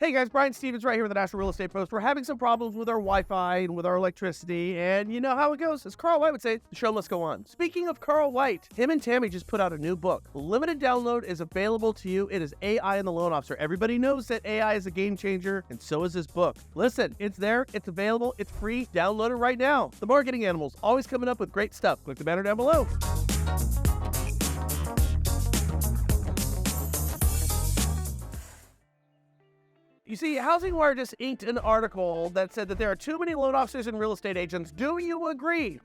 Hey guys, Brian Stevens right here with the National Real Estate Post. We're having some problems with our Wi-Fi and with our electricity, and you know how it goes. As Carl White would say, the show must go on. Speaking of Carl White, him and Tammy just put out a new book. Limited download is available to you. It is AI and the Loan Officer. Everybody knows that AI is a game changer, and so is this book. Listen, it's there, it's available, it's free. Download it right now. The Marketing Animals, always coming up with great stuff. Click the banner down below. You see, Housing Wire just inked an article that said that there are too many loan officers and real estate agents. Do you agree?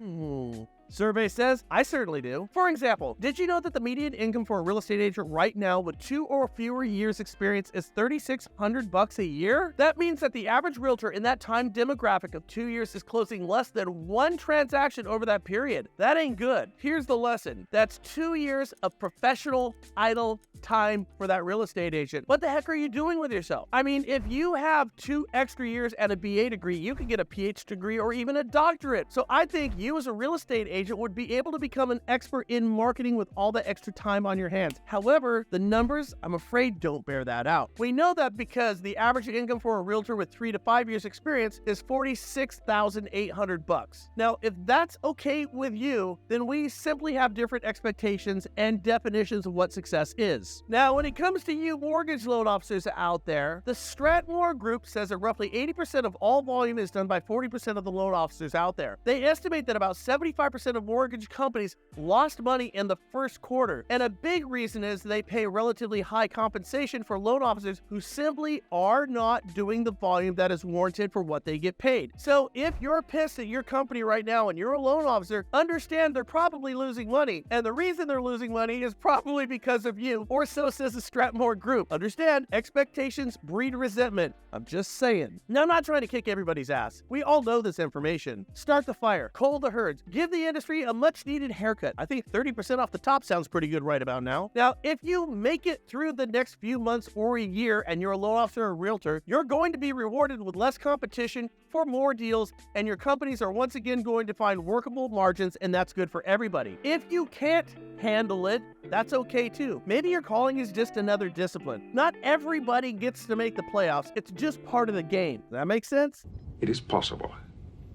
Survey says, I certainly do. For example, did you know that the median income for a real estate agent right now with 2 or fewer years experience is $3,600 a year? That means that the average realtor in that time demographic of 2 years is closing less than 1 transaction over that period. That ain't good. Here's the lesson. That's 2 years of professional idle time for that real estate agent. What the heck are you doing with yourself? I mean, if you have 2 extra years and a BA degree, you could get a PhD degree or even a doctorate. So I think you as a real estate agent would be able to become an expert in marketing with all the extra time on your hands. However, the numbers, I'm afraid, don't bear that out. We know that because the average income for a realtor with 3 to 5 years experience is $46,800. Now, if that's okay with you, then we simply have different expectations and definitions of what success is. Now, when it comes to you mortgage loan officers out there, the Stratmore Group says that roughly 80% of all volume is done by 40% of the loan officers out there. They estimate that about 75% of mortgage companies lost money in the first quarter, and a big reason is they pay relatively high compensation for loan officers who simply are not doing the volume that is warranted for what they get paid. So if you're pissed at your company right now and you're a loan officer, understand they're probably losing money, and the reason they're losing money is probably because of you, or so says the Stratmore Group. Understand, expectations breed resentment. I'm just saying. Now, I'm not trying to kick everybody's ass. We all know this information. Start the fire, cull the herds, give the industry a much needed haircut. I think 30% off the top sounds pretty good right about now. Now, if you make it through the next few months or a year and you're a loan officer or realtor, you're going to be rewarded with less competition for more deals, and your companies are once again going to find workable margins, and that's good for everybody. If you can't handle it, that's okay too. Maybe your calling is just another discipline. Not everybody gets to make the playoffs. It's just part of the game. Does that make sense? It is possible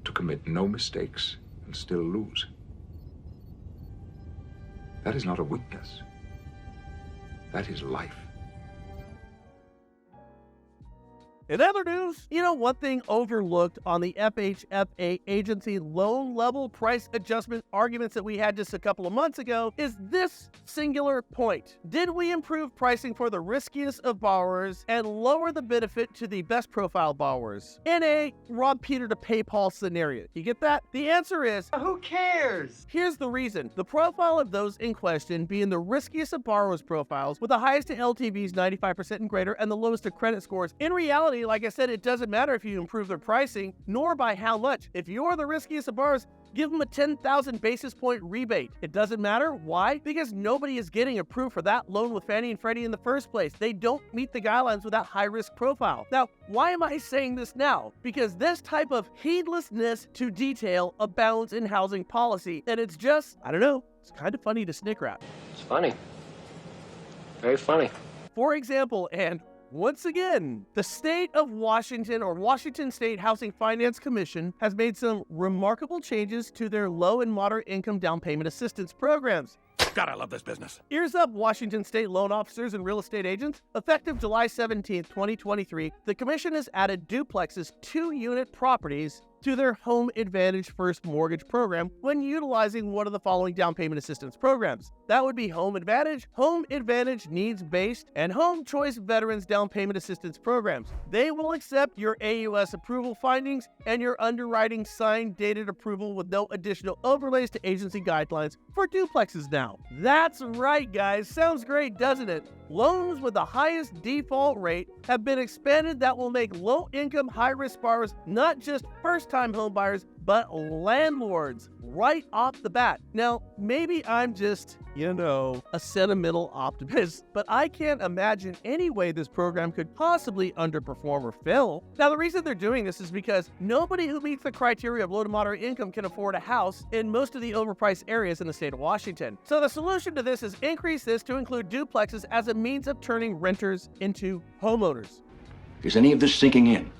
to commit no mistakes and still lose. That is not a weakness. That is life. In other news, you know, one thing overlooked on the FHFA agency loan level price adjustment arguments that we had just a couple of months ago is this singular point. Did we improve pricing for the riskiest of borrowers and lower the benefit to the best profile borrowers in a rob Peter to pay Paul scenario? You get that? The answer is, who cares? Here's the reason. The profile of those in question being the riskiest of borrowers profiles with the highest LTVs 95% and greater and the lowest of credit scores. In reality, like I said, it doesn't matter if you improve their pricing, nor by how much. If you're the riskiest of borrowers, give them a 10,000 basis point rebate. It doesn't matter. Why? Because nobody is getting approved for that loan with Fannie and Freddie in the first place. They don't meet the guidelines with that high-risk profile. Now, why am I saying this now? Because this type of heedlessness to detail abounds in housing policy, and it's just, I don't know, it's kind of funny to snicker at. It's funny. Very funny. For example, and once again, the state of Washington, or Washington State Housing Finance Commission, has made some remarkable changes to their low and moderate income down payment assistance programs. God, I love this business. Ears up, Washington State loan officers and real estate agents. Effective July 17th, 2023, the commission has added duplexes 2-unit properties to their Home Advantage First Mortgage program when utilizing one of the following down payment assistance programs. That would be Home Advantage Needs-Based, and Home Choice Veterans Down Payment Assistance programs. They will accept your AUS approval findings and your underwriting signed dated approval with no additional overlays to agency guidelines for duplexes now. That's right, guys. Sounds great, doesn't it? Loans with the highest default rate have been expanded that will make low-income, high-risk borrowers not just first-time home buyers, but landlords right off the bat. Now, maybe I'm just, a sentimental optimist, but I can't imagine any way this program could possibly underperform or fail. Now, the reason they're doing this is because nobody who meets the criteria of low to moderate income can afford a house in most of the overpriced areas in the state of Washington. So the solution to this is increase this to include duplexes as a means of turning renters into homeowners. Is any of this sinking in?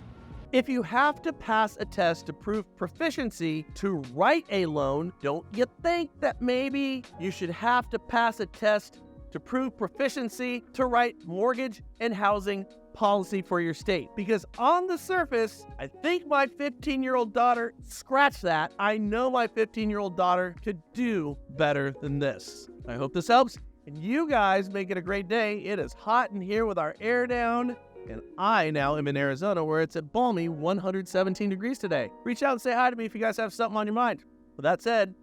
If you have to pass a test to prove proficiency to write a loan, don't you think that maybe you should have to pass a test to prove proficiency to write mortgage and housing policy for your state? Because on the surface, I think my 15-year-old daughter, scratch that, I know my 15-year-old daughter could do better than this. I hope this helps, and you guys make it a great day. It is hot in here with our air down, and I now am in Arizona where it's at balmy 117 degrees today. Reach out and say hi to me if you guys have something on your mind. With that said,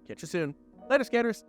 catch you soon. Later, skaters.